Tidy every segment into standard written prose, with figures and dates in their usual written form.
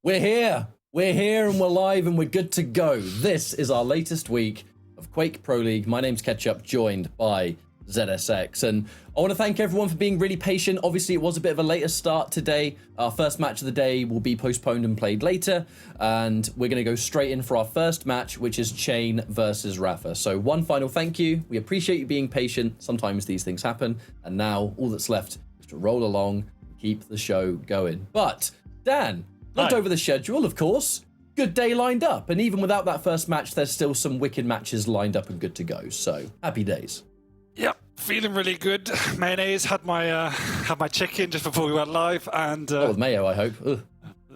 We're here and we're live and we're good to go. This is our latest week of Quake Pro League. My name's Ketchup, joined by ZSX. And I want to thank everyone for being really patient. Obviously, it was a bit of a later start today. Our first match of the day will be postponed and played later. And we're going to go straight in for our first match, which is cha1n versus rapha. So one final thank you. We appreciate you being patient. Sometimes these things happen. And now all that's left is to roll along and keep the show going. But Dan, looked over the schedule, of course. Good day lined up. And even without that first match, there's still some wicked matches lined up and good to go. So happy days. Yep, feeling really good. Mayonnaise had my chicken just before we went live, and Not with mayo, I hope. Ugh.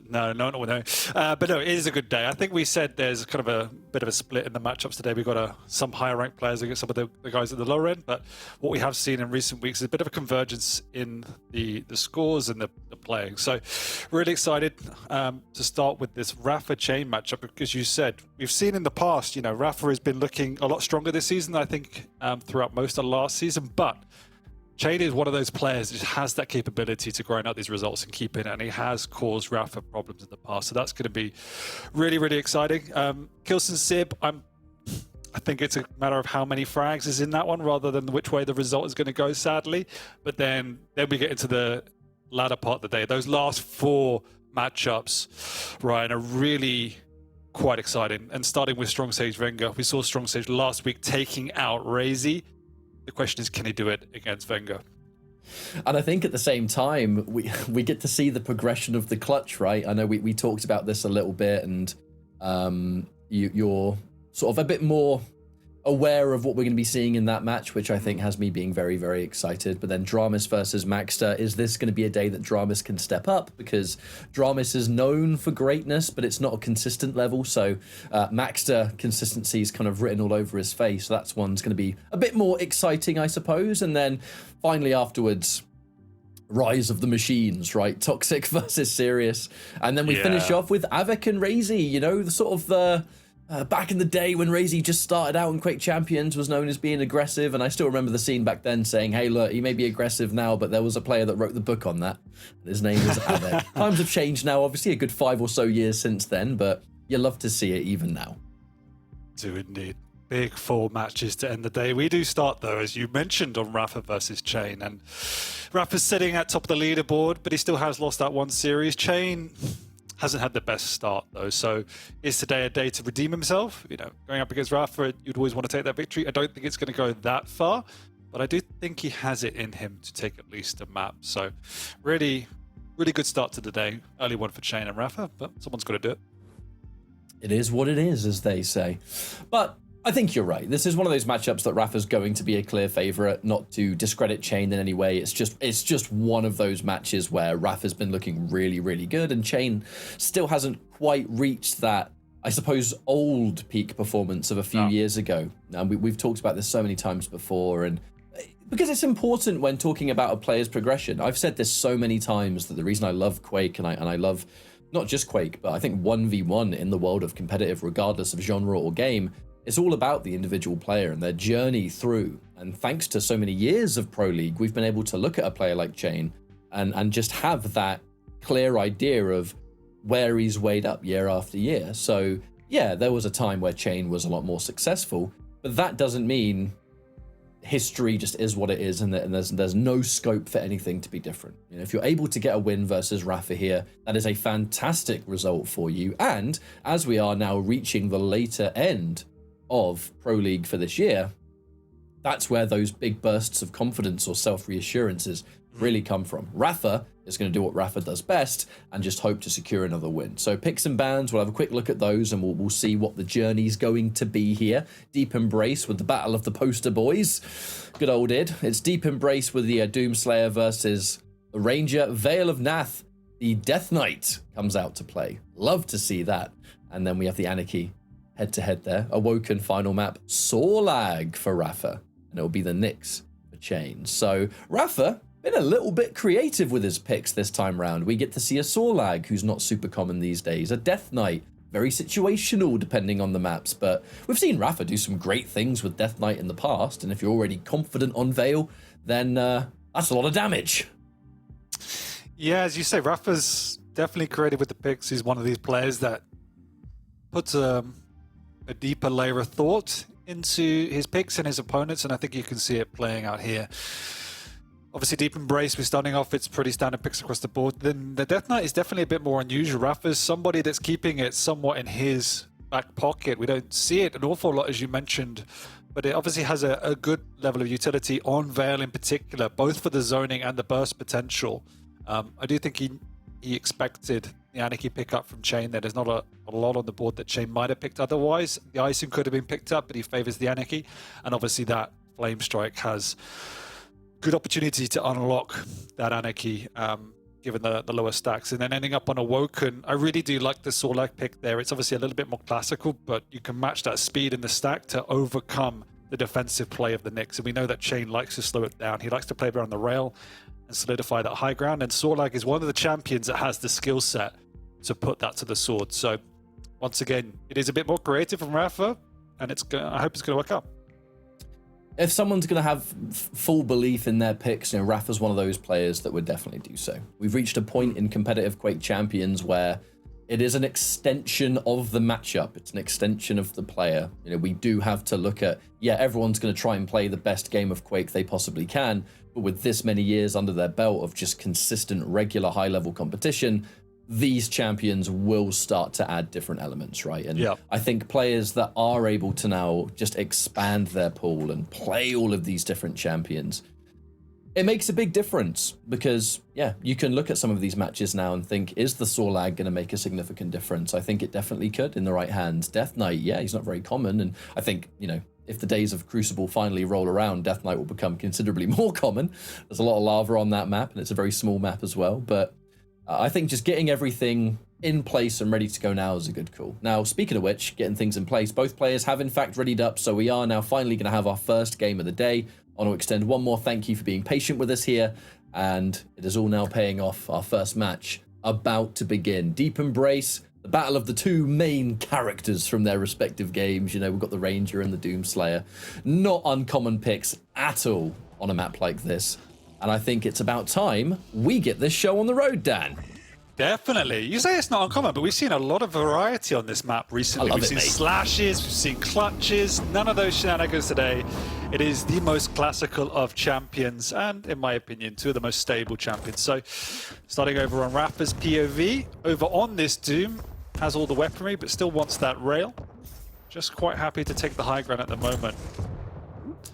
No. But no, it is a good day. I think we said there's kind of a bit of a split in the matchups today. We've got some higher ranked players against some of the guys at the lower end, but what we have seen in recent weeks is a bit of a convergence in the scores and the playing. So really excited to start with this rapha cha1n matchup, because you said we've seen in the past, rapha has been looking a lot stronger this season, I think, throughout most of last season, but cha1n is one of those players that has that capability to grind out these results and keep it, and he has caused rapha problems in the past. So that's going to be really, really exciting. Kilson Sib, I think it's a matter of how many frags is in that one rather than which way the result is going to go, sadly. But then we get into the latter part of the day. Those last four matchups, Ryan, are really quite exciting. And starting with Strong Sage Venga, we saw Strong Sage last week taking out Razy. The question is, can he do it against Venga? And I think at the same time, we get to see the progression of the clutch, right? I know we talked about this a little bit, and you're sort of a bit more aware of what we're going to be seeing in that match, which I think has me being very, very excited. But then Dramis versus Maxter, is this going to be a day that Dramis can step up? Because Dramis is known for greatness, but it's not a consistent level. So Maxter consistency is kind of written all over his face. So that's one's going to be a bit more exciting, I suppose. And then finally afterwards, Rise of the Machines, right? Toxic versus Serious. And then we finish off with Avik and Razy, the sort of back in the day when Razy just started out in Quake Champions, was known as being aggressive, and I still remember the scene back then saying, hey, look, he may be aggressive now, but there was a player that wrote the book on that. His name was Avik. Times have changed now, obviously a good 5 or so years since then, but you love to see it even now. Do indeed. Big 4 matches to end the day. We do start, though, as you mentioned, on rapha versus cha1n, and rapha's sitting at top of the leaderboard, but he still has lost that one series. cha1n hasn't had the best start, though, so is today a day to redeem himself? Going up against rapha, you'd always want to take that victory. I don't think it's going to go that far, but I do think he has it in him to take at least a map. So really, really good start to the day. Early one for cha1n and rapha, but someone's got to do it. It is what it is, as they say. But I think you're right. This is one of those matchups that rapha's going to be a clear favorite, not to discredit cha1n in any way. It's just one of those matches where rapha's been looking really, really good, and cha1n still hasn't quite reached that, I suppose, old peak performance of a few years ago. And we've talked about this so many times before, and because it's important when talking about a player's progression. I've said this so many times that the reason I love Quake, and I love not just Quake, but I think 1v1 in the world of competitive, regardless of genre or game, it's all about the individual player and their journey through. And thanks to so many years of Pro League, we've been able to look at a player like cha1n and just have that clear idea of where he's weighed up year after year. So yeah, there was a time where cha1n was a lot more successful, but that doesn't mean history just is what it is, and there's no scope for anything to be different. If you're able to get a win versus rapha here, that is a fantastic result for you. And as we are now reaching the later end of Pro League for this year, that's where those big bursts of confidence or self-reassurances really come from. Rapha is going to do what rapha does best and just hope to secure another win. So picks and bans, we'll have a quick look at those, and we'll see what the journey's going to be here. Deep Embrace with the Battle of the Poster Boys. Good old id. It's Deep Embrace with the Doomslayer versus the Ranger. Veil of Nath, the Death Knight, comes out to play. Love to see that. And then we have the Anarchy head-to-head there. Awoken final map, Sorlag for rapha, and it'll be the Nyx for cha1n. So rapha been a little bit creative with his picks this time round. We get to see a Sorlag, who's not super common these days, a Death Knight, very situational depending on the maps, but we've seen rapha do some great things with Death Knight in the past, and if you're already confident on Veil, then that's a lot of damage. Yeah, as you say, Rapha's definitely creative with the picks. He's one of these players that puts a deeper layer of thought into his picks and his opponents, and I think you can see it playing out here. Obviously, Deep Embrace, we're starting off, it's pretty standard picks across the board. Then the Death Knight is definitely a bit more unusual. Rapha's somebody that's keeping it somewhat in his back pocket. We don't see it an awful lot, as you mentioned, but it obviously has a good level of utility on Veil in particular, both for the zoning and the burst potential. I do think he expected the Anarchy pickup from cha1n there. There's not a lot on the board that cha1n might have picked otherwise. The Icing could have been picked up, but he favors the Anarchy. And obviously that Flame Strike has good opportunity to unlock that Anarchy, given the lower stacks. And then ending up on Awoken, I really do like the Sorlag pick there. It's obviously a little bit more classical, but you can match that speed in the stack to overcome the defensive play of the Nyx. And we know that cha1n likes to slow it down. He likes to play around the rail and solidify that high ground. And Sorlag is one of the champions that has the skill set to put that to the sword. So once again, it is a bit more creative from Rapha, and I hope it's going to work out. If someone's going to have full belief in their picks, you know, Rapha's one of those players that would definitely do so. We've reached a point in competitive Quake Champions where it is an extension of the matchup. It's an extension of the player. You know, we do have to look at, yeah, everyone's going to try and play the best game of Quake they possibly can, but with this many years under their belt of just consistent, regular, high-level competition, these champions will start to add different elements, right? And yeah. I think players that are able to now just expand their pool and play all of these different champions, it makes a big difference because, yeah, you can look at some of these matches now and think, is the Sorlag going to make a significant difference? I think it definitely could in the right hands. Death Knight, yeah, he's not very common. And I think, you know, if the days of Crucible finally roll around, Death Knight will become considerably more common. There's a lot of lava on that map, and it's a very small map as well. But I think just getting everything in place and ready to go now is a good call. Now, speaking of which, getting things in place, both players have in fact readied up, so we are now finally going to have our first game of the day. I want to extend one more thank you for being patient with us here, and it is all now paying off. Our first match about to begin. Deep Embrace, the battle of the two main characters from their respective games. You know, we've got the Ranger and the Doomslayer. Not uncommon picks at all on a map like this. And I think it's about time we get this show on the road, Dan. Definitely. You say it's not uncommon, but we've seen a lot of variety on this map recently. We've seen slashes, we've seen clutches, none of those shenanigans today. It is the most classical of champions, and in my opinion, two of the most stable champions. So, starting over on Rapha's POV, over on this Doom, has all the weaponry, but still wants that rail. Just quite happy to take the high ground at the moment.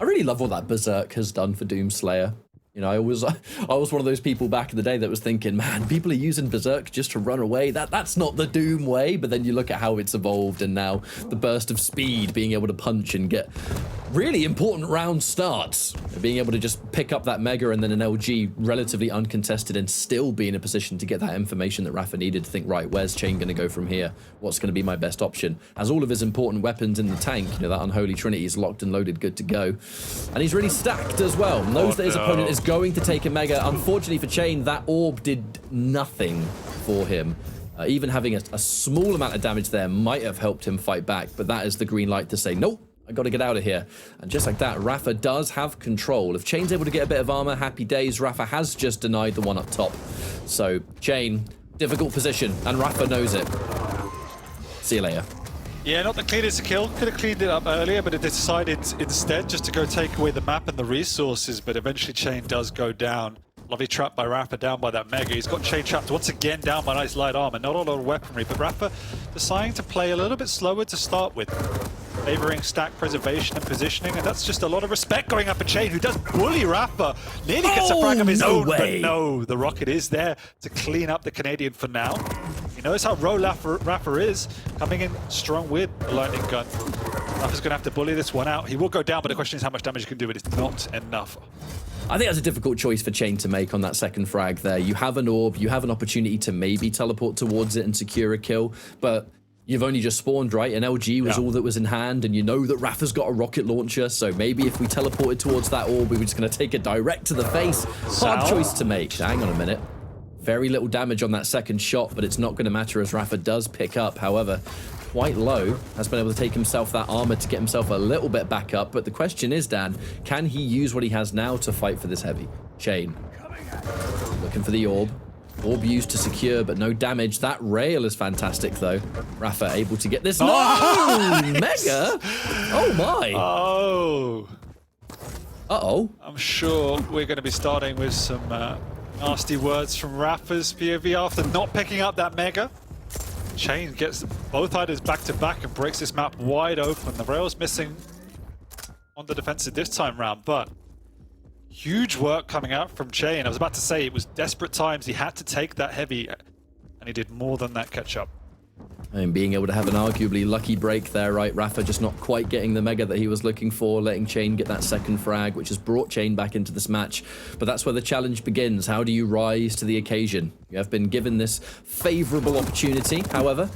I really love what that Berserk has done for Doomslayer. You know, I was one of those people back in the day that was thinking, man, people are using Berserk just to run away. That's not the Doom way. But then you look at how it's evolved, and now the burst of speed, being able to punch and get really important round starts, being able to just pick up that Mega and then an LG relatively uncontested and still be in a position to get that information that Rapha needed to think, right, where's cha1n going to go from here? What's going to be my best option? Has all of his important weapons in the tank. You know, that Unholy Trinity is locked and loaded, good to go. And he's really stacked as well. Knows that his opponent is going to take a Mega. Unfortunately for cha1n, that orb did nothing for him. Even having a small amount of damage there might have helped him fight back, but that is the green light to say, nope, I got to get out of here. And just like that, Rapha does have control. If cha1n's able to get a bit of armor, happy days. Rapha has just denied the one up top. So cha1n, difficult position, and Rapha knows it. See you later. Yeah, not the cleanest kill. Could have cleaned it up earlier, but it decided instead just to go take away the map and the resources, but eventually cha1n does go down. Lovely trap by Rapha down by that Mega. He's got cha1n trapped once again down by nice light armor. Not a lot of weaponry, but Rapha deciding to play a little bit slower to start with. Favoring stack preservation and positioning, and that's just a lot of respect going up at cha1n, who does bully Rapha. Nearly gets a frag of his own, but no, the rocket is there to clean up the Canadian for now. He knows how raw Rapha is, coming in strong with the lightning gun. Rapha's going to have to bully this one out. He will go down, but the question is how much damage he can do, but it's not enough. I think that's a difficult choice for cha1n to make on that second frag there. You have an orb, you have an opportunity to maybe teleport towards it and secure a kill, but you've only just spawned, right? And LG was all that was in hand, and you know that Rapha's got a rocket launcher, so maybe if we teleported towards that orb, we were just going to take it direct to the face. Hard choice to make. Hang on a minute. Very little damage on that second shot, but it's not going to matter as Rapha does pick up. However, quite low, has been able to take himself that armor to get himself a little bit back up. But the question is, Dan, can he use what he has now to fight for this heavy? cha1n looking for the orb. Orb used to secure, but no damage. That rail is fantastic, though. Rapha able to get this. No! Mega? Oh, my. Oh. Uh-oh. I'm sure we're going to be starting with some nasty words from Rapha's POV after not picking up that Mega. cha1n gets both items back to back and breaks this map wide open. The rail's missing on the defensive this time round, but huge work coming out from cha1n. I was about to say it was desperate times. He had to take that heavy, and he did more than that catch up. And being able to have an arguably lucky break there, right? Rapha just not quite getting the Mega that he was looking for, letting cha1n get that second frag, which has brought cha1n back into this match. But that's where the challenge begins. How do you rise to the occasion? You have been given this favorable opportunity. However,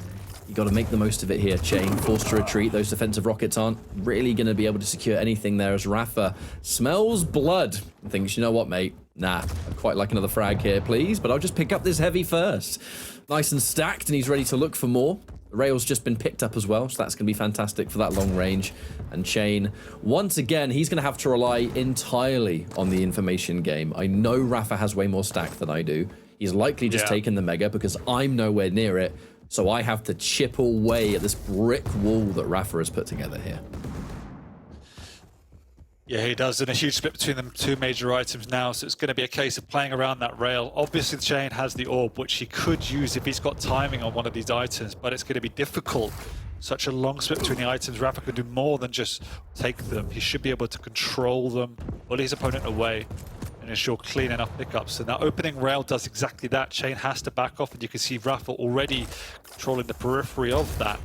you got to make the most of it here. cha1n forced to retreat. Those defensive rockets aren't really going to be able to secure anything there as Rapha smells blood and thinks, you know what, mate? Nah, I'd quite like another frag here, please, but I'll just pick up this heavy first. Nice and stacked, and he's ready to look for more. The rail's just been picked up as well, so that's going to be fantastic for that long range. And cha1n, once again, he's going to have to rely entirely on the information game. I know Rapha has way more stack than I do. He's likely just taken the Mega because I'm nowhere near it, so I have to chip away at this brick wall that Rapha has put together here. Yeah, he does, and a huge split between them two major items now, so it's going to be a case of playing around that rail. Obviously, cha1n has the orb, which he could use if he's got timing on one of these items, but it's going to be difficult. Such a long split between the items, Rapha can do more than just take them. He should be able to control them, bully his opponent away, and ensure clean enough pickups. And that opening rail does exactly that. cha1n has to back off, and you can see Rapha already controlling the periphery of that.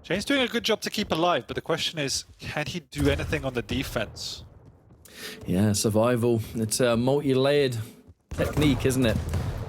cha1n's doing a good job to keep alive, but the question is, can he do anything on the defense? Yeah, survival. It's a multi-layered technique, isn't it?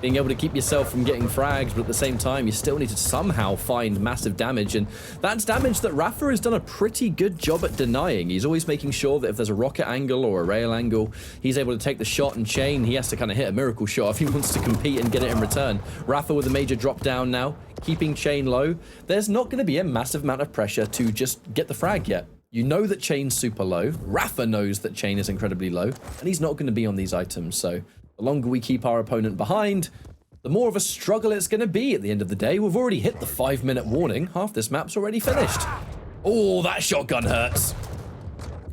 Being able to keep yourself from getting frags, but at the same time, you still need to somehow find massive damage, and that's damage that Rapha has done a pretty good job at denying. He's always making sure that if there's a rocket angle or a rail angle, he's able to take the shot, and cha1n, he has to kind of hit a miracle shot if he wants to compete and get it in return. Rapha with a major drop down now, keeping cha1n low. There's not going to be a massive amount of pressure to just get the frag yet. You know that cha1n's super low. Rapha knows that cha1n is incredibly low, and he's not going to be on these items, so the longer we keep our opponent behind, the more of a struggle it's going to be at the end of the day. We've already hit the 5-minute warning. Half this map's already finished. Oh, that shotgun hurts.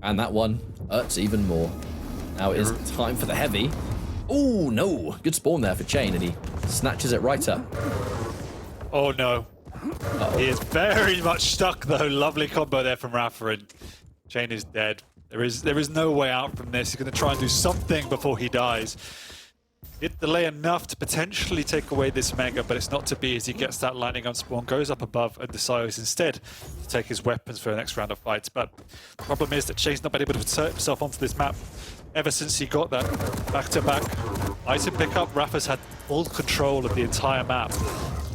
And that one hurts even more. Now it is time for the heavy. Oh, no. Good spawn there for cha1n, and he snatches it right up. Oh, no. He is very much stuck, though. Lovely combo there from Rapha, and cha1n is dead. There is no way out from this. He's going to try and do something before he dies. Did delay enough to potentially take away this Mega, but it's not to be as he gets that lightning gun spawn, goes up above, and decides instead to take his weapons for the next round of fights. But the problem is that cha1n's not been able to insert himself onto this map ever since he got that back-to-back item pickup. Rapha's had full control of the entire map,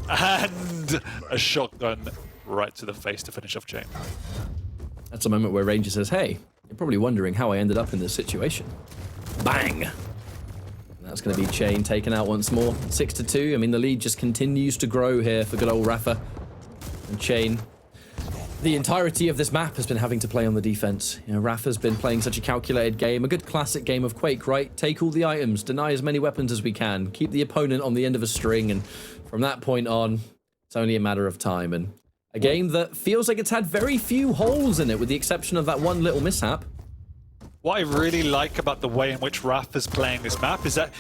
and a shotgun right to the face to finish off cha1n. That's a moment where Ranger says, hey, you're probably wondering how I ended up in this situation. Bang! That's going to be cha1n taken out once more. 6-2. I mean, the lead just continues to grow here for good old Rapha. And cha1n, the entirety of this map has been having to play on the defense. You know, Rapha's been playing such a calculated game, a good classic game of Quake, right? Take all the items, deny as many weapons as we can, keep the opponent on the end of a string, and from that point on, it's only a matter of time. And a game that feels like it's had very few holes in it, with the exception of that one little mishap. What I really like about the way in which Rapha's playing this map is that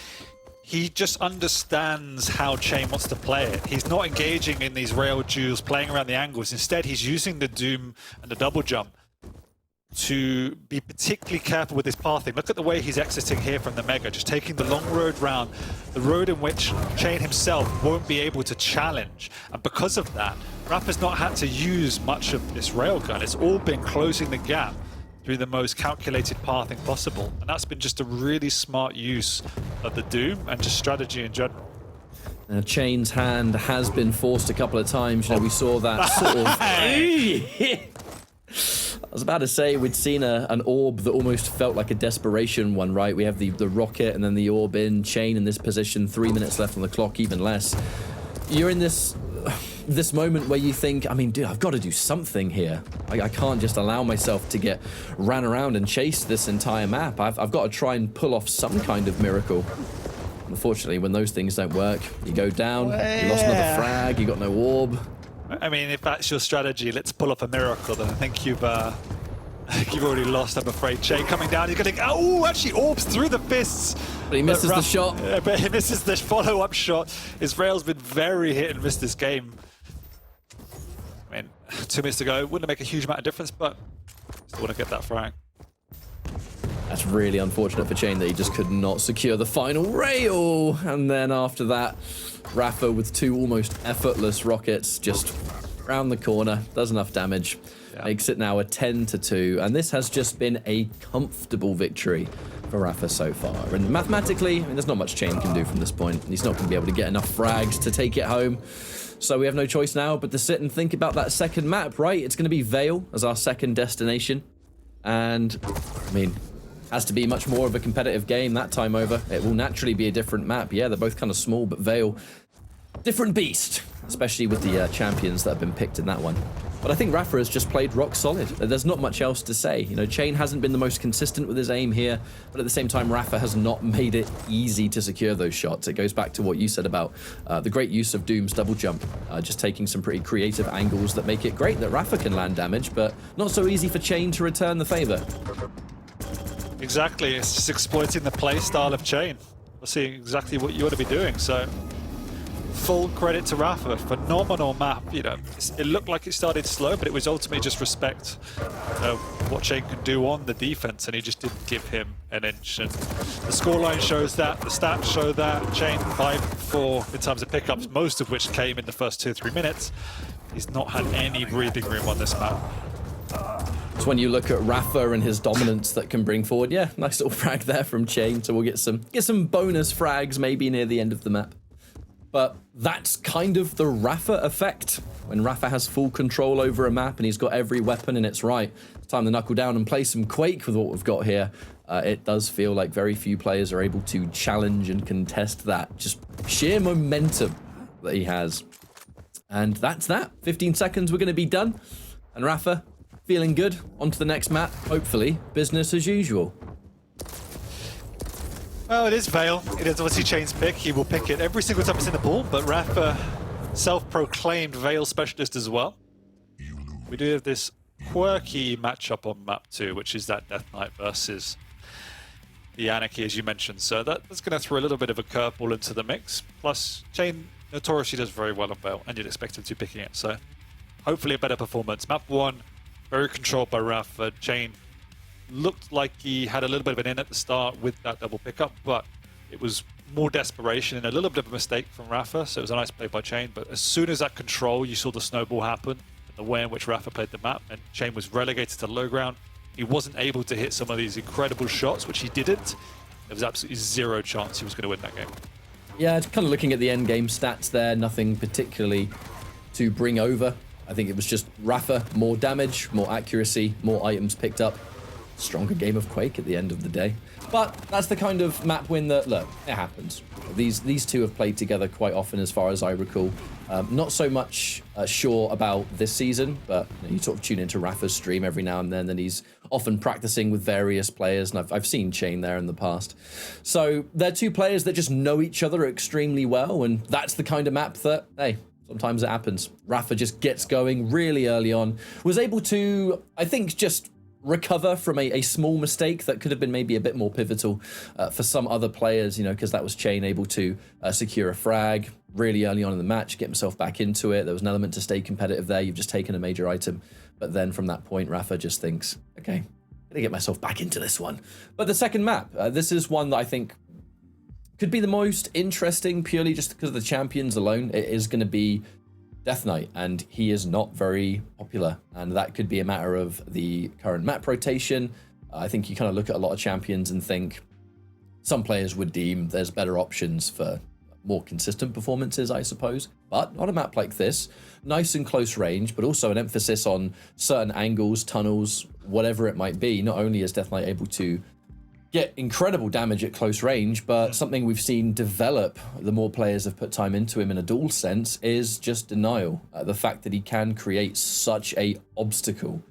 he just understands how cha1n wants to play it. He's not engaging in these rail duels, playing around the angles. Instead, he's using the Doom and the double jump to be particularly careful with his pathing. Look at the way he's exiting here from the Mega, just taking the long road round, the road in which cha1n himself won't be able to challenge. And because of that, Rapha's not had to use much of this railgun. It's all been closing the gap through the most calculated pathing possible. And that's been just a really smart use of the Doom and just strategy in general. cha1n's hand has been forced a couple of times. You know, we saw that sort of... I was about to say we'd seen an orb that almost felt like a desperation one, right? We have the rocket and then the orb in, cha1n in this position, 3 minutes left on the clock, even less. You're in this moment where you think, I mean, dude, I've got to do something here. I can't just allow myself to get ran around and chased this entire map. I've got to try and pull off some kind of miracle. unfortunately, when those things don't work, you go down, you lost another frag, you got no orb. I mean, if that's your strategy, let's pull off a miracle, then I think you've already lost, I'm afraid. cha1n coming down, he's going actually orbs through the fists. But he misses the shot. But he misses the follow-up shot. Israel's been very hit and miss this game. I mean, 2 minutes to go, wouldn't make a huge amount of difference, but still want to get that frag. That's really unfortunate for cha1n that he just could not secure the final rail. And then after that, rapha with 2 almost effortless rockets just round the corner, does enough damage. Yeah. Makes it now a 10-2, and this has just been a comfortable victory for rapha so far. And mathematically, I mean, there's not much cha1n can do from this point. He's not going to be able to get enough frags to take it home. So we have no choice now but to sit and think about that second map, right? It's going to be Vale as our second destination. And, I mean, has to be much more of a competitive game that time over. It will naturally be a different map. Yeah, they're both kind of small, but Vale, different beast, especially with the champions that have been picked in that one. But I think rapha has just played rock solid. There's not much else to say. You know, cha1n hasn't been the most consistent with his aim here, but at the same time, rapha has not made it easy to secure those shots. It goes back to what you said about the great use of Doom's double jump, just taking some pretty creative angles that make it great that rapha can land damage, but not so easy for cha1n to return the favor. Exactly, it's just exploiting the play style of cha1n. We're seeing exactly what you want to be doing, so full credit to rapha. Phenomenal map. You know, it looked like it started slow, but it was ultimately just respect what cha1n can do on the defense, and he just didn't give him an inch. And the scoreline shows that, the stats show that. cha1n 5-4 in terms of pickups, most of which came in the first 2-3 minutes. He's not had any breathing room on this map. It's when you look at rapha and his dominance that can bring forward, yeah, nice little frag there from cha1n, so we'll get some bonus frags maybe near the end of the map. But that's kind of the rapha effect. When rapha has full control over a map and he's got every weapon and it's right, it's time to knuckle down and play some Quake with what we've got here. It does feel like very few players are able to challenge and contest that. Just sheer momentum that he has. And that's that. 15 seconds, we're going to be done. And rapha, feeling good. On to the next map. Hopefully, business as usual. Well, it is Vale. It is obviously cha1n's pick. He will pick it every single time it's in the pool, but rapha, self-proclaimed Vale specialist as well. We do have this quirky matchup on map 2, which is that Death Knight versus the Anarchy, as you mentioned. So that's going to throw a little bit of a curveball into the mix. Plus, cha1n notoriously does very well on Vale, and you'd expect him to be picking it. So hopefully a better performance. Map 1, very controlled by rapha. cha1n looked like he had a little bit of an in at the start with that double pickup, but it was more desperation and a little bit of a mistake from rapha, so it was a nice play by cha1n. But as soon as that control, you saw the snowball happen, the way in which rapha played the map, and cha1n was relegated to low ground. He wasn't able to hit some of these incredible shots, which he didn't. There was absolutely zero chance he was going to win that game. Yeah, kind of looking at the end game stats there, nothing particularly to bring over. I think it was just rapha, more damage, more accuracy, more items picked up. Stronger game of Quake at the end of the day. But that's the kind of map win that, look, it happens. These two have played together quite often as far as I recall. Not so much sure about this season, but you sort of tune into rapha's stream every now and then he's often practicing with various players, and I've seen cha1n there in the past. So they're two players that just know each other extremely well, and that's the kind of map that, hey, sometimes it happens. rapha just gets going really early on, was able to, I think, just recover from a small mistake that could have been maybe a bit more pivotal for some other players, you know, because that was cha1n able to secure a frag really early on in the match, get himself back into it. There was an element to stay competitive there. You've just taken a major item. But then from that point, rapha just thinks, okay, I'm going to get myself back into this one. But the second map, this is one that I think could be the most interesting purely just because of the champions alone. It is going to be Death Knight, and he is not very popular, and that could be a matter of the current map rotation. I think you kind of look at a lot of champions and think some players would deem there's better options for more consistent performances, I suppose. But on a map like this, nice and close range, but also an emphasis on certain angles, tunnels, whatever it might be. Not only is Death Knight able to get incredible damage at close range, but something we've seen develop the more players have put time into him in a duel sense is just denial. The fact that he can create such a obstacle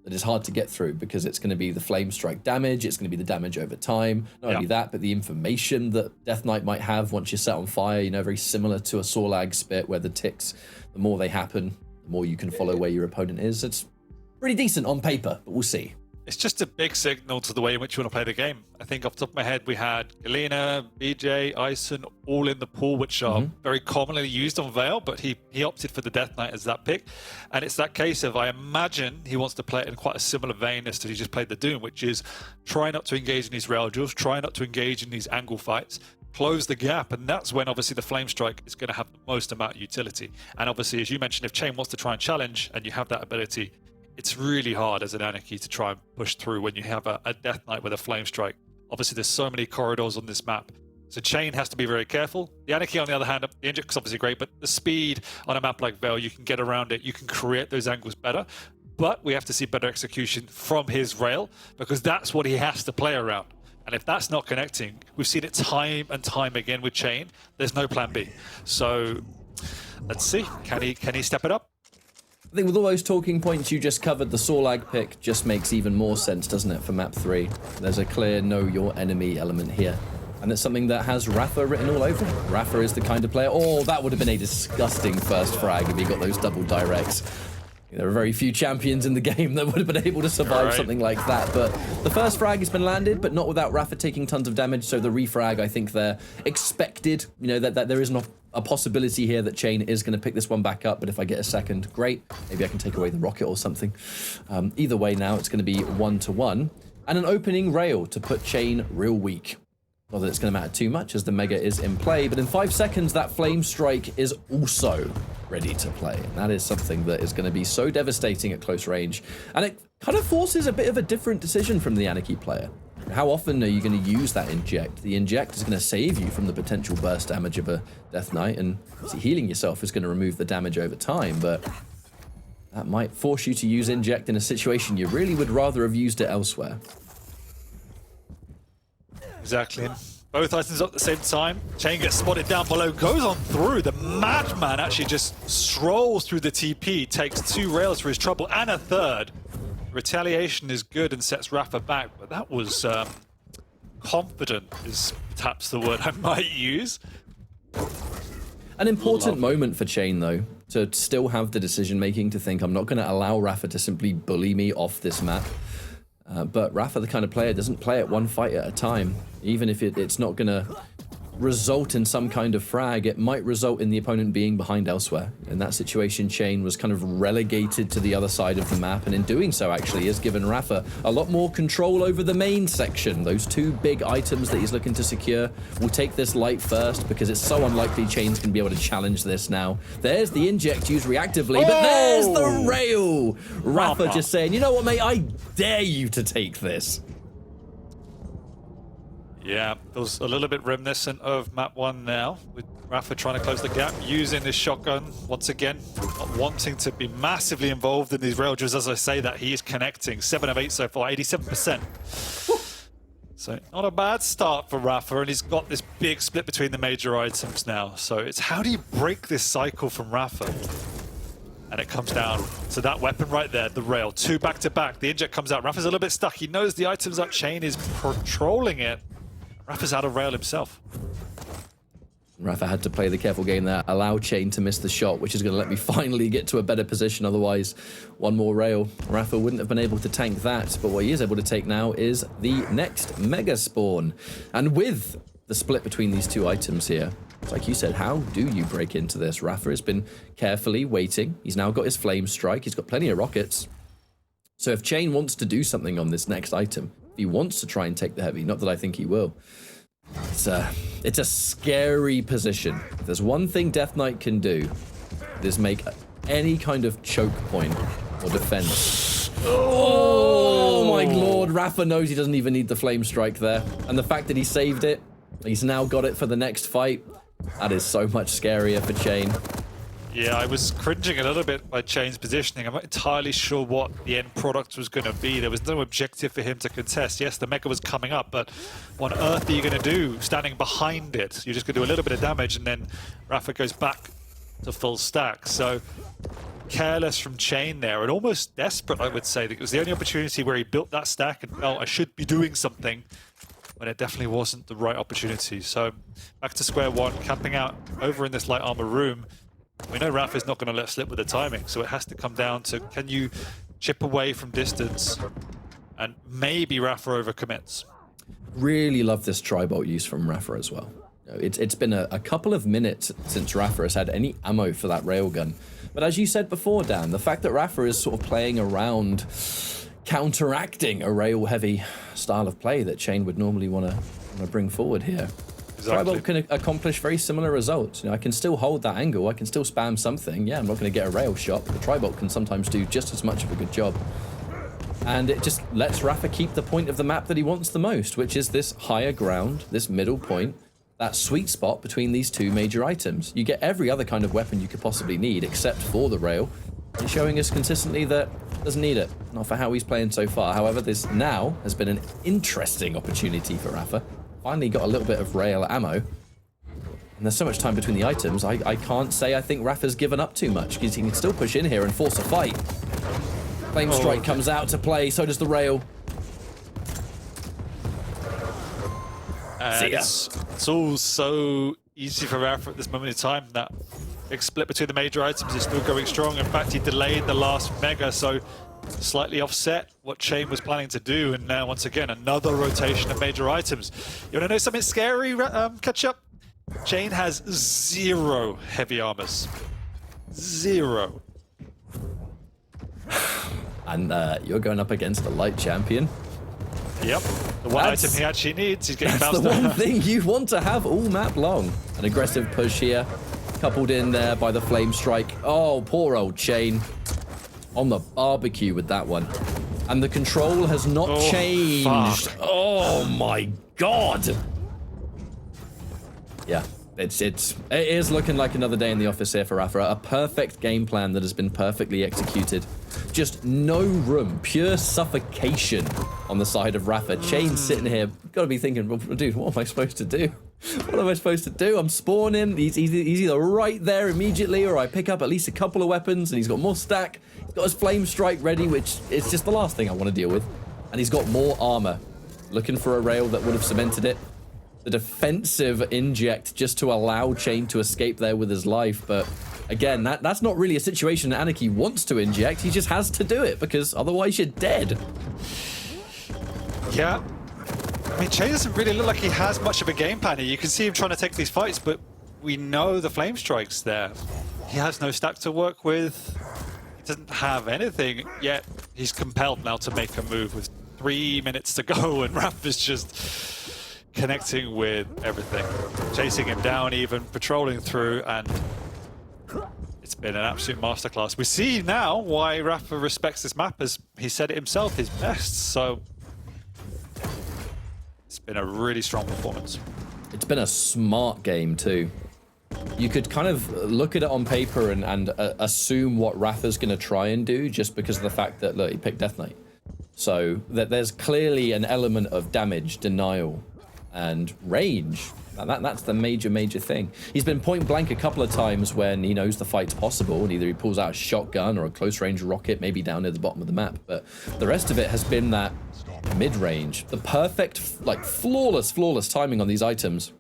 that is hard to get through because it's going to be the flame strike damage, it's going to be the damage over time. Not only that, but the information that Death Knight might have once you're set on fire, you know, very similar to a Sorlag spit where the ticks, the more they happen, the more you can follow where your opponent is. It's pretty decent on paper, but we'll see. It's just a big signal to the way in which you want to play the game. I think off the top of my head, we had Galena, BJ, Ison, all in the pool, which are very commonly used on Vale, but he opted for the Death Knight as that pick. And it's that case of, I imagine he wants to play it in quite a similar vein as to he just played the Doom, which is try not to engage in these rail duels, try not to engage in these angle fights, close the gap, and that's when obviously the Flame Strike is going to have the most amount of utility. And obviously, as you mentioned, if cha1n wants to try and challenge and you have that ability, it's really hard as an Anarchy to try and push through when you have a Death Knight with a Flame Strike. Obviously, there's so many corridors on this map, so cha1n has to be very careful. The Anarchy, on the other hand, the inject is obviously great, but the speed on a map like Vale, you can get around it, you can create those angles better, but we have to see better execution from his rail, because that's what he has to play around. And if that's not connecting, we've seen it time and time again with cha1n, there's no plan B. So let's see, can he step it up? I think with all those talking points you just covered, the Sorlag pick just makes even more sense, doesn't it, for map 3? There's a clear know your enemy element here. And it's something that has rapha written all over it. Rapha is the kind of player... Oh, that would have been a disgusting first frag if he got those double directs. There are very few champions in the game that would have been able to survive something like that. But the first frag has been landed, but not without rapha taking tons of damage. So the refrag, I think they're expected. You know, that there is a possibility here that cha1n is going to pick this one back up. But if I get a second, great. Maybe I can take away the rocket or something. Either way now, it's going to be 1-1. And an opening rail to put cha1n real weak. Not that it's going to matter too much as the Mega is in play, but in 5 seconds, that Flame Strike is also ready to play. And that is something that is going to be so devastating at close range. And it kind of forces a bit of a different decision from the Anarchy player. How often are you going to use that inject? The inject is going to save you from the potential burst damage of a Death Knight, and healing yourself is going to remove the damage over time, but that might force you to use inject in a situation you really would rather have used it elsewhere. Exactly. Both items at the same time. cha1n gets spotted down below, goes on through. The Madman actually just strolls through the TP, takes 2 rails for his trouble and a third. Retaliation is good and sets rapha back, but that was confident is perhaps the word I might use. An important moment for cha1n, though, to still have the decision-making to think, I'm not going to allow rapha to simply bully me off this map. But rapha, the kind of player, doesn't play it one fight at a time. Even if it's not going to result in some kind of frag, it might result in the opponent being behind elsewhere. In that situation, cha1n was kind of relegated to the other side of the map, and in doing so, actually, has given rapha a lot more control over the main section. Those 2 big items that he's looking to secure. We'll take this light first, because it's so unlikely cha1n's going to be able to challenge this now. There's the inject used reactively, but there's the rail! Rapha just saying, you know what, mate, I dare you to take this. Yeah, feels a little bit reminiscent of map 1 now, with rapha trying to close the gap, using this shotgun once again, not wanting to be massively involved in these rail drills. As I say that, he is connecting. 7 of 8 so far, 87%. So not a bad start for rapha, and he's got this big split between the major items now. So it's how do you break this cycle from rapha? And it comes down to that weapon right there, the rail. 2 back-to-back. The inject comes out. Rapha's a little bit stuck. He knows the item's up. cha1n is patrolling it. Rapha's out of rail himself. Rapha had to play the careful game there, allow cha1n to miss the shot, which is going to let me finally get to a better position. Otherwise, one more rail. Rapha wouldn't have been able to tank that, but what he is able to take now is the next Mega Spawn. And with the split between these 2 items here, like you said, how do you break into this? Rapha has been carefully waiting. He's now got his Flame Strike. He's got plenty of rockets. So if cha1n wants to do something on this next item, if he wants to try and take the heavy, not that I think he will, it's a scary position. If there's one thing Death Knight can do, it is make any kind of choke point or defense. Oh my lord, rapha knows he doesn't even need the Flame Strike there. And the fact that he saved it, he's now got it for the next fight, that is so much scarier for cha1n. Yeah, I was cringing a little bit by cha1n's positioning. I'm not entirely sure what the end product was going to be. There was no objective for him to contest. Yes, the Mega was coming up, but what on earth are you going to do standing behind it? You're just going to do a little bit of damage, and then rapha goes back to full stack. So careless from cha1n there, and almost desperate, I would say. It was the only opportunity where he built that stack and felt I should be doing something, when it definitely wasn't the right opportunity. So back to square one, camping out over in this light armor room. We know rapha's not going to let slip with the timing, so it has to come down to, can you chip away from distance, and maybe rapha overcommits. Really love this tri-bolt use from rapha as well. It's been a couple of minutes since rapha has had any ammo for that railgun. But as you said before, Dan, the fact that rapha is sort of playing around, counteracting a rail-heavy style of play that cha1n would normally want to bring forward here. Exactly. Tri-bolt can accomplish very similar results. I can still hold that angle, I can still spam something. Yeah, I'm not going to get a rail shot, but the tri-bolt can sometimes do just as much of a good job. And it just lets rapha keep the point of the map that he wants the most, which is this higher ground, this middle point, that sweet spot between these two major items. You get every other kind of weapon you could possibly need except for the rail, and showing us consistently that doesn't need it, not for how he's playing so far. However, this now has been an interesting opportunity for rapha. Finally got a little bit of rail ammo, and there's so much time between the items, I can't say I think rapha's given up too much, because he can still push in here and force a fight. Flame Strike comes out to play, so does the rail. It's all so easy for rapha at this moment in time. That big split between the major items is still going strong. In fact, he delayed the last mega, so slightly offset what cha1n was planning to do. And now, once again, another rotation of major items. You want to know something scary, Ketchup? cha1n has 0 heavy armors. 0. And you're going up against a light champion. Yep, the one item he actually needs. He's getting bounced That's the down. one thing you want to have all map long. An aggressive push here, coupled in there by the flame strike. Oh, poor old cha1n. On the barbecue with that one. And the control has not changed. Fuck. Oh my god. Yeah, it is looking like another day in the office here for rapha. A perfect game plan that has been perfectly executed. Just no room, pure suffocation on the side of rapha. cha1n sitting here, gotta be thinking, well, dude, what am I supposed to do? What am I supposed to do? I'm spawning. He's either right there immediately, or I pick up at least a couple of weapons, and he's got more stack. He's got his flame strike ready, which is just the last thing I want to deal with. And he's got more armor. Looking for a rail that would have cemented it. The defensive inject just to allow cha1n to escape there with his life, but again, that's not really a situation that Anarchy wants to inject. He just has to do it, because otherwise you're dead. Yeah. I mean, cha1n doesn't really look like he has much of a game plan here. You can see him trying to take these fights, but we know the flame strike's there. He has no stack to work with. He doesn't have anything, yet he's compelled now to make a move with 3 minutes to go, and rapha's just connecting with everything. Chasing him down even, patrolling through, and it's been an absolute masterclass. We see now why rapha respects this map, as he said it himself, his best, so it's been a really strong performance. It's been a smart game too. You could kind of look at it on paper and assume what rapha's going to try and do, just because of the fact that, look, he picked Death Knight. So that there's clearly an element of damage, denial, and range. That's the major thing. He's been point blank a couple of times when he knows the fight's possible, and either he pulls out a shotgun or a close range rocket, maybe down near the bottom of the map. But the rest of it has been that mid-range, the perfect, like flawless timing on these items.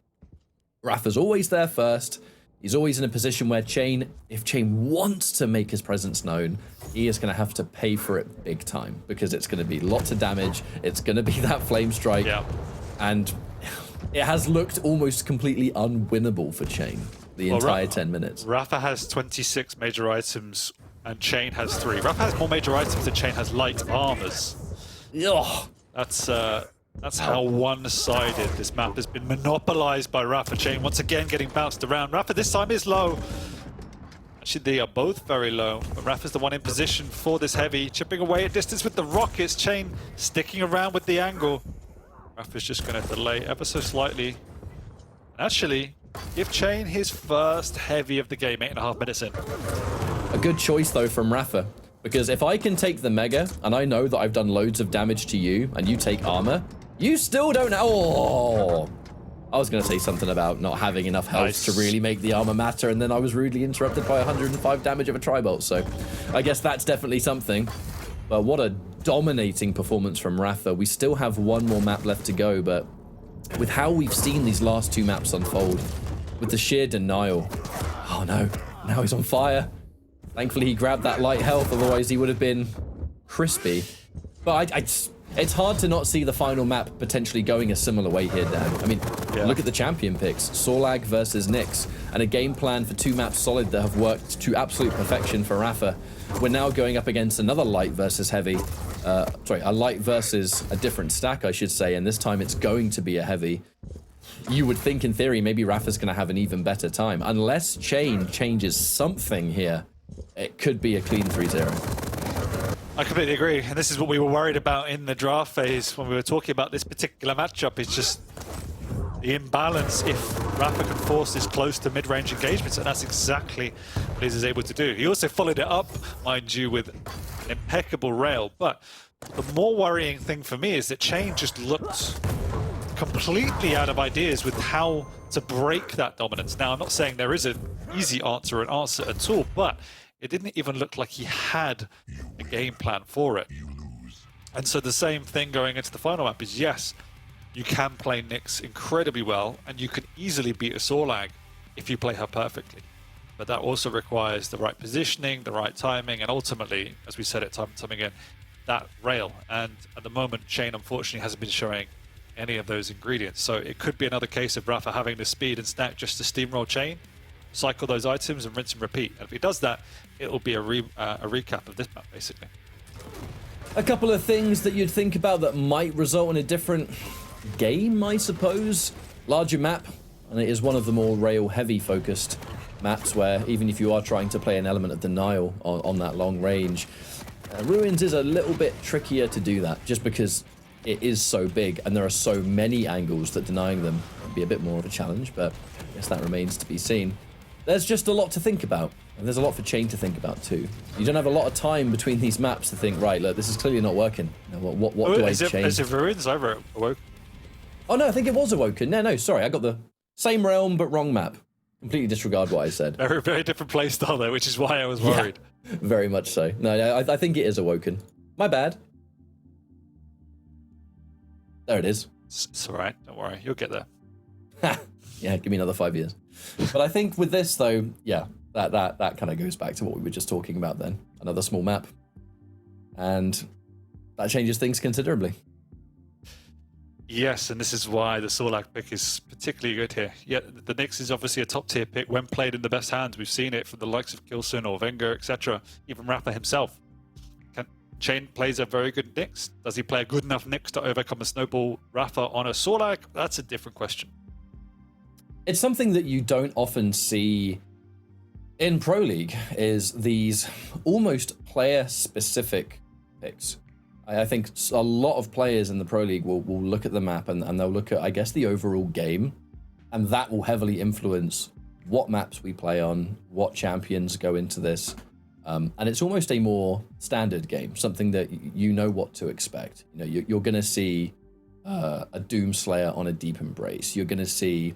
rapha's always there first. He's always in a position where cha1n, if cha1n wants to make his presence known, he is going to have to pay for it big time, because it's going to be lots of damage. It's going to be that flame strike. Yeah. And it has looked almost completely unwinnable for cha1n the entire 10 minutes. rapha has 26 major items and cha1n has 3. rapha has more major items than cha1n has light armors. Ugh. That's how one-sided this map has been monopolized by rapha. cha1n once again getting bounced around. rapha this time is low. Actually, they are both very low, but rapha's the one in position for this heavy, chipping away at distance with the rockets. cha1n sticking around with the angle. rapha's just going to delay ever so slightly. And actually, give cha1n his first heavy of the game, 8.5 minutes in. A good choice, though, from rapha. Because if I can take the Mega, and I know that I've done loads of damage to you, and you take armor, you still don't... Oh! I was going to say something about not having enough health to really make the armor matter, and then I was rudely interrupted by 105 damage of a tri-bolt, so I guess that's definitely something. But what a dominating performance from rapha. We still have one more map left to go, but with how we've seen these last 2 maps unfold, with the sheer denial. Oh no, now he's on fire. Thankfully he grabbed that light health, otherwise he would have been crispy. But it's hard to not see the final map potentially going a similar way here, Dan. I mean, look at the champion picks. Sorlag versus Nyx, and a game plan for 2 maps solid that have worked to absolute perfection for rapha. We're now going up against another light versus heavy. A light versus a different stack, I should say, and this time it's going to be a heavy. You would think, in theory, maybe rapha's going to have an even better time. Unless cha1n changes something here, it could be a clean 3-0. I completely agree, and this is what we were worried about in the draft phase when we were talking about this particular matchup. It's just the imbalance if rapha can force this close to mid-range engagements, and that's exactly what he's able to do. He also followed it up, mind you, with an impeccable rail, but the more worrying thing for me is that cha1n just looked completely out of ideas with how to break that dominance. Now, I'm not saying there is an easy answer at all, but it didn't even look like he had a game plan for it. And so the same thing going into the final map is, yes, you can play Nyx incredibly well, and you can easily beat a Sorlag if you play her perfectly. But that also requires the right positioning, the right timing, and ultimately, as we said it time and time again, that rail. And at the moment, cha1n unfortunately hasn't been showing any of those ingredients. So it could be another case of rapha having the speed and stack just to steamroll cha1n, cycle those items and rinse and repeat. And if he does that, it'll be a recap of this map, basically. A couple of things that you'd think about that might result in a different game, I suppose. Larger map, and it is one of the more rail-heavy focused maps where even if you are trying to play an element of denial on that long range, Ruins is a little bit trickier to do that, just because it is so big and there are so many angles that denying them would be a bit more of a challenge, but I guess that remains to be seen. There's just a lot to think about, and there's a lot for cha1n to think about too. You don't have a lot of time between these maps to think, right, look, this is clearly not working. You know, what do I change? Is it Ruins? I wrote Awoken. Oh no, I think it was Awoken. No, sorry, I got the same realm but wrong map. Completely disregard what I said. Very, very different play style there, which is why I was worried. Yeah, very much so. No, I think it is Awoken. My bad. There it is. It's all right. Don't worry. You'll get there. Yeah, give me another 5 years. But I think with this, though, yeah, that kind of goes back to what we were just talking about then. Another small map. And that changes things considerably. Yes, and this is why the Sorlag pick is particularly good here. Yeah, the Nyx is obviously a top-tier pick when played in the best hands. We've seen it from the likes of Kilson or Wenger, etc. Even rapha himself. cha1n plays a very good Nyx. Does he play a good enough Nyx to overcome a snowball rapha on a Sorlag? That's a different question. It's something that you don't often see in Pro League, is these almost player-specific picks. I think a lot of players in the Pro League will look at the map and they'll look at, I guess, the overall game, and that will heavily influence what maps we play on, what champions go into this. And it's almost a more standard game, something that you know what to expect. You know, you're going to see a Doomslayer on a Deep Embrace. You're going to see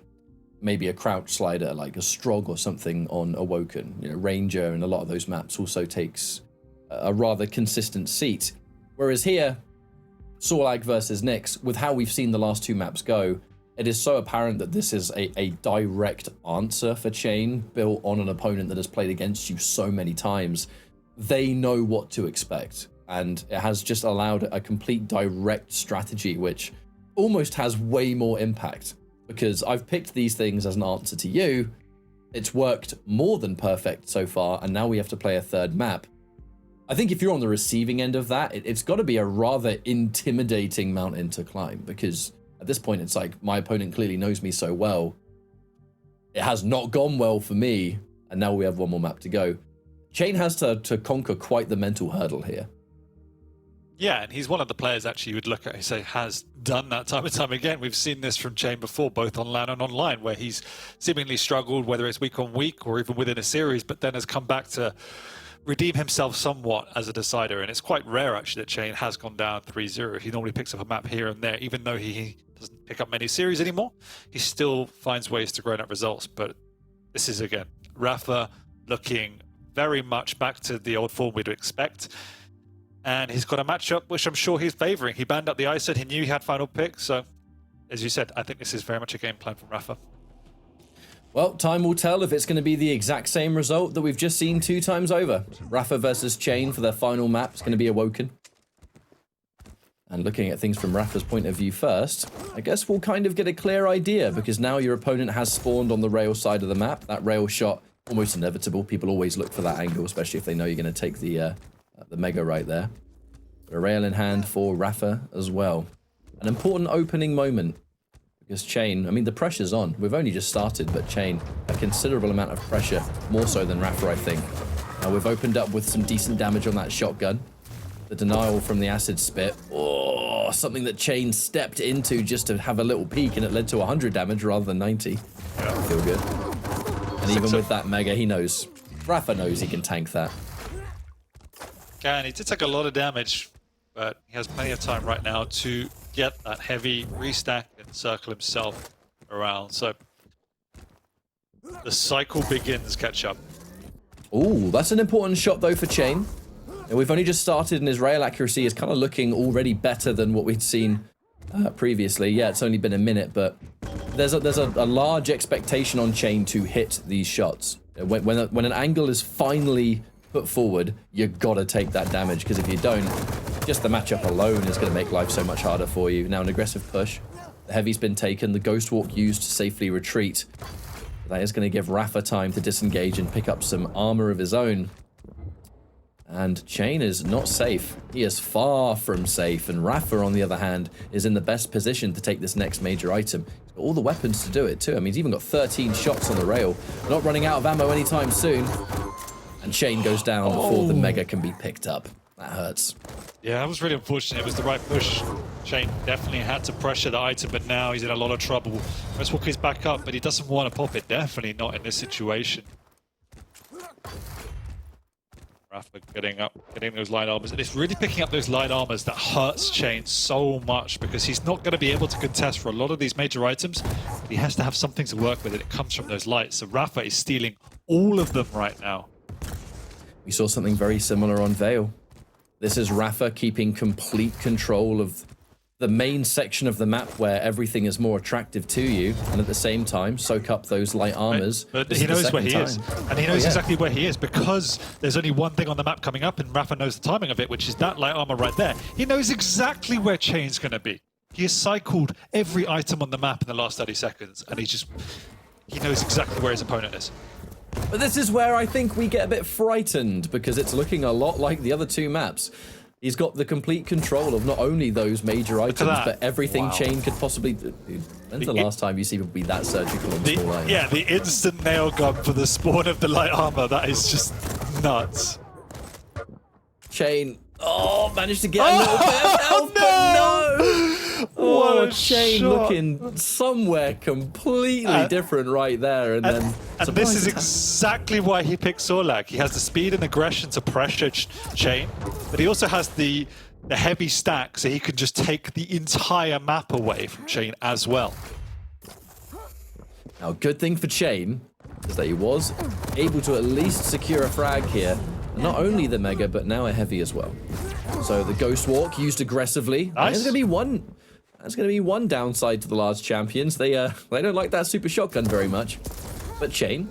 maybe a crouch slider like a Strog or something on Awoken. You know, Ranger and a lot of those maps also takes a rather consistent seat. Whereas here, Sorlag versus Nyx, with how we've seen the last 2 maps go, it is so apparent that this is a direct answer for cha1n, built on an opponent that has played against you so many times. They know what to expect, and it has just allowed a complete direct strategy, which almost has way more impact, because I've picked these things as an answer to you. It's worked more than perfect so far, and now we have to play a third map. I think if you're on the receiving end of that, it's got to be a rather intimidating mountain to climb, because at this point it's like, my opponent clearly knows me so well. It has not gone well for me, and now we have one more map to go. cha1n has to conquer quite the mental hurdle here. Yeah, and he's one of the players actually you would look at and say has done that time and time again. We've seen this from cha1n before, both on LAN and online, where he's seemingly struggled, whether it's week on week or even within a series, but then has come back to redeem himself somewhat as a decider. And it's quite rare actually that cha1n has gone down 3-0. He normally picks up a map here and there, even though he doesn't pick up many series anymore, he still finds ways to grind out results. But this is, again, rapha looking very much back to the old form we'd expect. And he's got a matchup which I'm sure he's favoring. He banned up the ISO, he knew he had final pick. So, as you said, I think this is very much a game plan from rapha. Well, time will tell if it's going to be the exact same result that we've just seen 2 times over. rapha versus cha1n for their final map is going to be Awoken. And looking at things from rapha's point of view first, I guess we'll kind of get a clear idea, because now your opponent has spawned on the rail side of the map. That rail shot, almost inevitable. People always look for that angle, especially if they know you're going to take the Mega right there. But a rail in hand for rapha as well. An important opening moment. Because cha1n, I mean, the pressure's on. We've only just started, but cha1n, a considerable amount of pressure, more so than rapha, I think. Now, we've opened up with some decent damage on that shotgun. The denial from the acid spit. Oh, something that cha1n stepped into just to have a little peek, and it led to 100 damage rather than 90. Yeah. Feel good. And even with that Mega, he knows. rapha knows he can tank that. He did take a lot of damage, but he has plenty of time right now to get that heavy restack and circle himself around. So the cycle begins, catch up. Ooh, that's an important shot though for cha1n. We've only just started, and his rail accuracy is kind of looking already better than what we'd seen previously. Yeah, it's only been a minute, but there's a large expectation on cha1n to hit these shots. When an angle is finally put forward, you gotta take that damage, because if you don't, just the matchup alone is going to make life so much harder for you. Now an aggressive push. The heavy's been taken, the Ghost Walk used to safely retreat. That is going to give rapha time to disengage and pick up some armor of his own. And cha1n is not safe. He is far from safe, and rapha, on the other hand, is in the best position to take this next major item. He's got all the weapons to do it too. I mean, he's even got 13 shots on the rail. Not running out of ammo anytime soon. And cha1n goes down before the Mega can be picked up. That hurts. Yeah, that was really unfortunate. It was the right push. cha1n definitely had to pressure the item, but now he's in a lot of trouble. Westwalker is back up, but he doesn't want to pop it. Definitely not in this situation. rapha getting those light armors, and it's really picking up those light armors that hurts cha1n so much, because he's not going to be able to contest for a lot of these major items. But he has to have something to work with, and it comes from those lights. So rapha is stealing all of them right now. We saw something very similar on Veil. This is rapha keeping complete control of the main section of the map where everything is more attractive to you, and at the same time soak up those light armors. But he knows where he is, and he knows exactly where he is, because there's only one thing on the map coming up, and rapha knows the timing of it, which is that light armor right there. He knows exactly where cha1n's going to be. He has cycled every item on the map in the last 30 seconds, and he knows exactly where his opponent is. But this is where I think we get a bit frightened, because it's looking a lot like the other 2 maps. He's got the complete control of not only those major items, but everything cha1n could possibly do. When's the last time you see people be that surgical on small items? Yeah, the instant nail gun for the spawn of the light armor, that is just nuts. cha1n, managed to get a little bit of help, but no! What a cha1n shot. looking somewhere completely different right there, and then... And this is exactly why he picked Sorlag. He has the speed and aggression to pressure cha1n, but he also has the heavy stack, so he can just take the entire map away from cha1n as well. Now, good thing for cha1n is that he was able to at least secure a frag here. Not only the Mega, but now a heavy as well. So the Ghost Walk used aggressively. Nice. There's going to be one downside to the large champions. They don't like that super shotgun very much. But cha1n,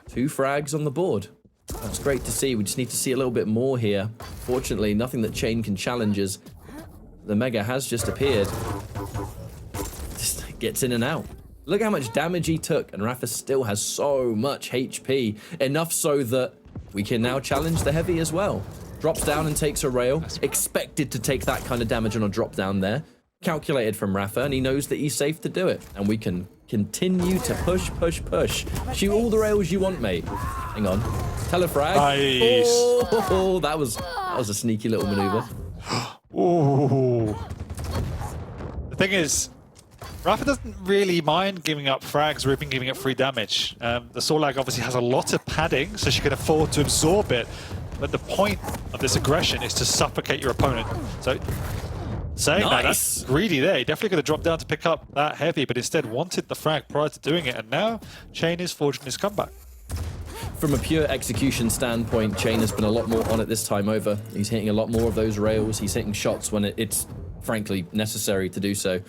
2 frags on the board. That's great to see. We just need to see a little bit more here. Fortunately, nothing that cha1n can challenge as the Mega has just appeared. Just gets in and out. Look how much damage he took, and rapha still has so much HP. Enough so that we can now challenge the heavy as well. Drops down and takes a rail. Expected to take that kind of damage on a drop down there. Calculated from rapha, and he knows that he's safe to do it. And we can continue to push. Shoot all the rails you want, mate. Hang on. Telefrag. Nice. Oh, that was a sneaky little maneuver. Ooh. The thing is, rapha doesn't really mind giving up frags or even giving up free damage. The Sorlag obviously has a lot of padding, so she can afford to absorb it. But the point of this aggression is to suffocate your opponent. So Saying Nice. that, that's greedy there. He definitely could have dropped down to pick up that heavy, but instead wanted the frag prior to doing it. And now cha1n is forging his comeback. From a pure execution standpoint, cha1n has been a lot more on it this time over. He's hitting a lot more of those rails. He's hitting shots when it's frankly necessary to do so.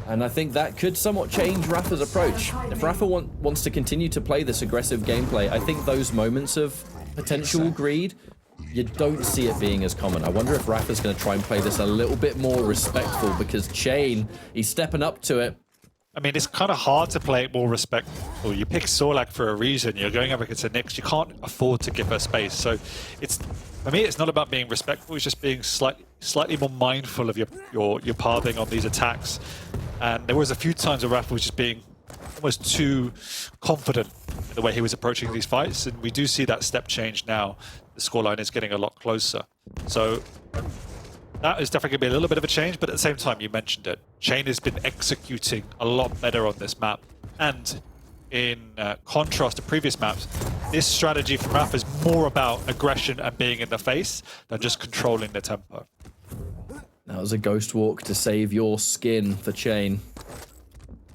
And I think that could somewhat change rapha's approach. If rapha wants to continue to play this aggressive gameplay, I think those moments of potential greed, you don't see it being as common. I wonder if rapha's going to try and play this a little bit more respectful, because cha1n, he's stepping up to it. I mean, it's kind of hard to play it more respectful. You pick Sorlag for a reason. You're going up against a Nyx. You can't afford to give her space. So it's, for me, it's not about being respectful. It's just being slightly more mindful of your pathing on these attacks. And there was a few times where rapha was just being almost too confident in the way he was approaching these fights. And we do see that step change now. The scoreline is getting a lot closer. So that is definitely going to be a little bit of a change, but at the same time, you mentioned it. cha1n has been executing a lot better on this map. And in contrast to previous maps, this strategy from rapha is more about aggression and being in the face than just controlling the tempo. That was a ghost walk to save your skin for cha1n.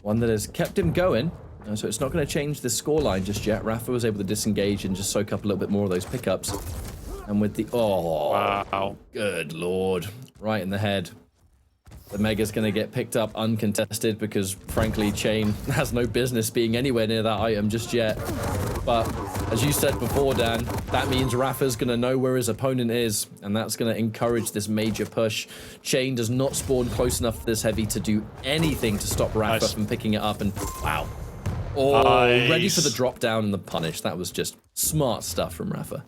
One that has kept him going. So it's not going to change the scoreline just yet. rapha was able to disengage and just soak up a little bit more of those pickups. And with the... Oh, wow. Good lord. Right in the head. The Mega's going to get picked up uncontested because, frankly, cha1n has no business being anywhere near that item just yet. But, as you said before, Dan, that means rapha's going to know where his opponent is, and that's going to encourage this major push. cha1n does not spawn close enough to this heavy to do anything to stop rapha from picking it up, and wow. Oh, nice. Ready for the drop down and the punish. That was just smart stuff from rapha.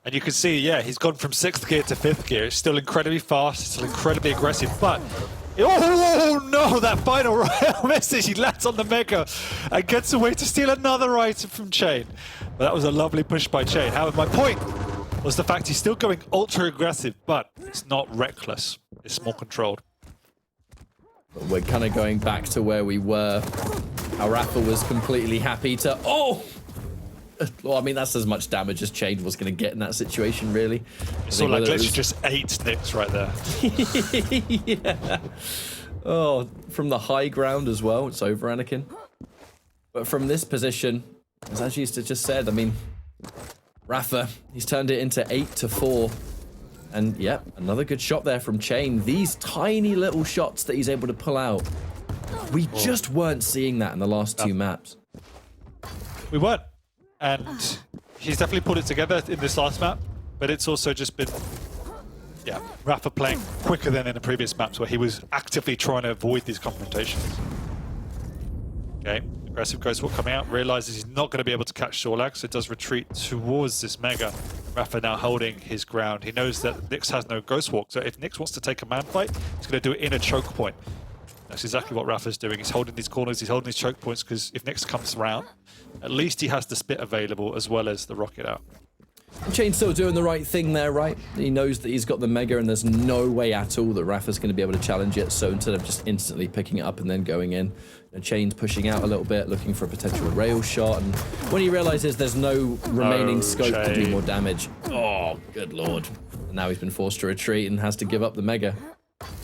And you can see, yeah, he's gone from 6th gear to 5th gear. It's still incredibly fast, still incredibly aggressive, but... Oh no, that final rail misses. He lands on the Mega and gets away to steal another item from cha1n. But that was a lovely push by cha1n. However, my point was the fact he's still going ultra aggressive, but it's not reckless. It's more controlled. But we're kind of going back to where we were. How rapha was completely happy to... Oh! Well, I mean, that's as much damage as cha1n was going to get in that situation, really. It's all like literally just 8 Nyx right there. Yeah. Oh, from the high ground as well. It's over, Anakin. But from this position, as you just said, I mean, rapha, he's turned it into 8-4. And, yeah, another good shot there from cha1n. These tiny little shots that he's able to pull out. We just weren't seeing that in the last 2 maps. We weren't. And he's definitely put it together in this last map, but it's also just been, yeah, rapha playing quicker than in the previous maps where he was actively trying to avoid these confrontations. Okay, aggressive ghost walk coming out, realizes he's not going to be able to catch Sorlag, so it does retreat towards this Mega. rapha now holding his ground. He knows that Nyx has no ghost walk, so if Nyx wants to take a man fight, he's going to do it in a choke point. That's exactly what rapha's doing. He's holding these corners, he's holding these choke points, because if Nyx comes around, at least he has the spit available as well as the rocket out. cha1n still doing the right thing there, right? He knows that he's got the Mega and there's no way at all that rapha's going to be able to challenge it, so instead of just instantly picking it up and then going in, cha1n's pushing out a little bit, looking for a potential rail shot, and when he realizes there's no remaining scope to do more damage, oh, good lord. And now he's been forced to retreat and has to give up the Mega.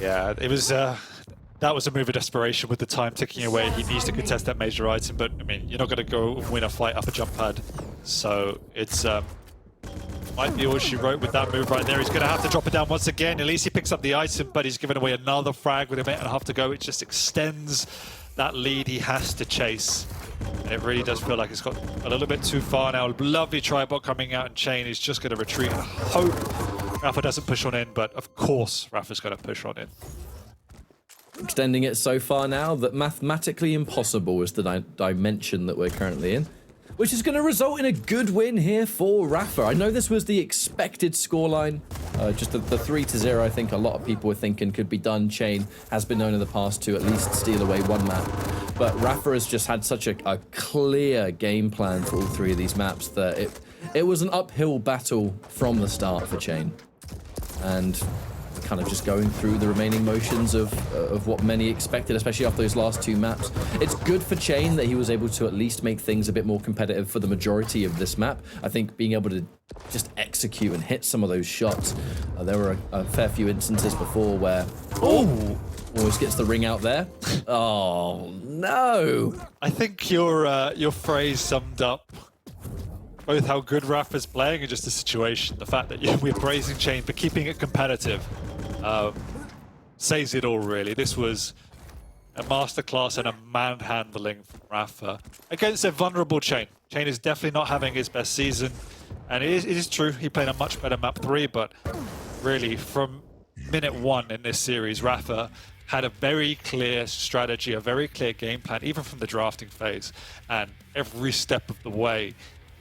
Yeah, it was... that was a move of desperation with the time ticking away. He needs to contest that major item, but I mean, you're not going to go and win a fight up a jump pad. So it's might be all she wrote with that move right there. He's going to have to drop it down once again. At least he picks up the item, but he's given away another frag with a minute and a half to go. It just extends that lead he has to chase. And it really does feel like it's got a little bit too far now. Lovely tribot coming out, and cha1n is just going to retreat and hope rapha doesn't push on in, but of course rapha's going to push on in. Extending it so far now that mathematically impossible is the dimension that we're currently in, which is going to result in a good win here for rapha. I know this was the expected scoreline, just the 3-0 I think a lot of people were thinking could be done. cha1n has been known in the past to at least steal away 1 map, but rapha has just had such a clear game plan for all 3 of these maps that it was an uphill battle from the start for cha1n. And kind of just going through the remaining motions of what many expected, especially after those last 2 maps. It's good for cha1n that he was able to at least make things a bit more competitive for the majority of this map. I think being able to just execute and hit some of those shots. There were a fair few instances before where, almost gets the ring out there. Oh, no. I think your phrase summed up both how good rapha's playing and just the situation. The fact that we're praising cha1n for keeping it competitive says it all, really. This was a masterclass and a manhandling from rapha against a vulnerable cha1n. cha1n is definitely not having his best season, and it is true, he played a much better map 3, but really from minute 1 in this series, rapha had a very clear strategy, a very clear game plan, even from the drafting phase, and every step of the way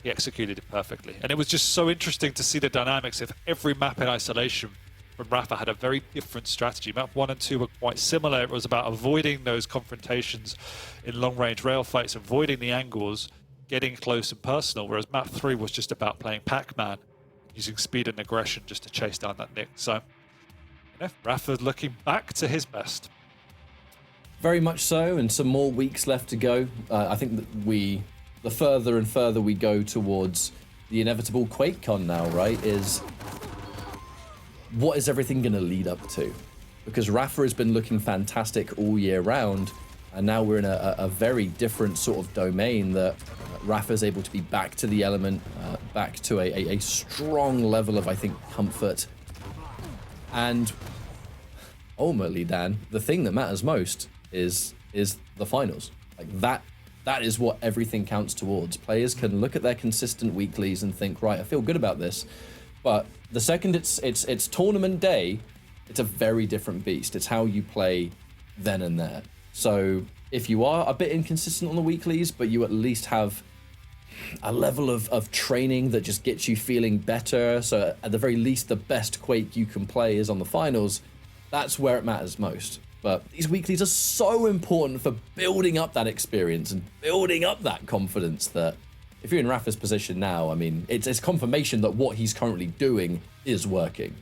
he executed it perfectly. And it was just so interesting to see the dynamics of every map in isolation from rapha had a very different strategy. Map 1 and 2 were quite similar. It was about avoiding those confrontations in long-range rail fights, avoiding the angles, getting close and personal, whereas map 3 was just about playing Pac-Man, using speed and aggression just to chase down that nick. So, rapha's looking back to his best. Very much so, and some more weeks left to go. I think that the further and further we go towards the inevitable QuakeCon now, right, is what is everything going to lead up to? Because rapha has been looking fantastic all year round, and now we're in a very different sort of domain that rapha is able to be back to the element, back to a strong level of, I think, comfort. And ultimately, Dan, the thing that matters most is the finals. Like that is what everything counts towards. Players can look at their consistent weeklies and think, right, I feel good about this. But the second it's tournament day, it's a very different beast. It's how you play then and there. So if you are a bit inconsistent on the weeklies, but you at least have a level of training that just gets you feeling better, so at the very least the best Quake you can play is on the finals, that's where it matters most. But these weeklies are so important for building up that experience and building up that confidence that if you're in rapha's position now, I mean, it's confirmation that what he's currently doing is working.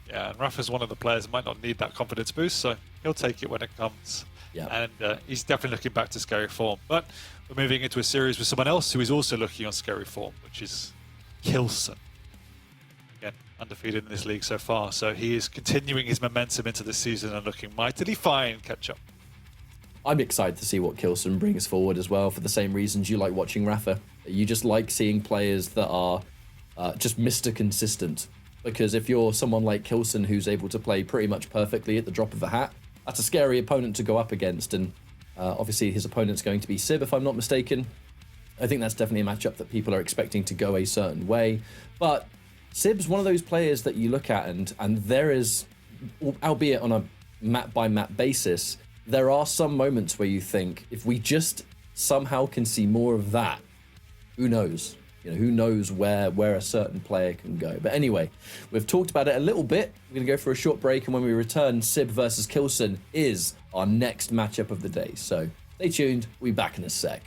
Yeah, and rapha's one of the players that might not need that confidence boost, so he'll take it when it comes. Yeah. And he's definitely looking back to scary form. But we're moving into a series with someone else who is also looking on scary form, which is cha1n. Again, undefeated in this league so far, so he is continuing his momentum into the season and looking mightily fine catch up. I'm excited to see what cha1n brings forward as well, for the same reasons you like watching rapha. You just like seeing players that are just Mr. Consistent. Because if you're someone like cha1n who's able to play pretty much perfectly at the drop of a hat, that's a scary opponent to go up against. And obviously his opponent's going to be Sib, if I'm not mistaken. I think that's definitely a matchup that people are expecting to go a certain way. But Sib's one of those players that you look at and there is, albeit on a map-by-map basis, there are some moments where you think, if we just somehow can see more of that, who knows? You know, who knows where a certain player can go. But anyway, we've talked about it a little bit. We're going to go for a short break, and when we return, Sib versus cha1n is our next matchup of the day. So stay tuned. We'll be back in a sec.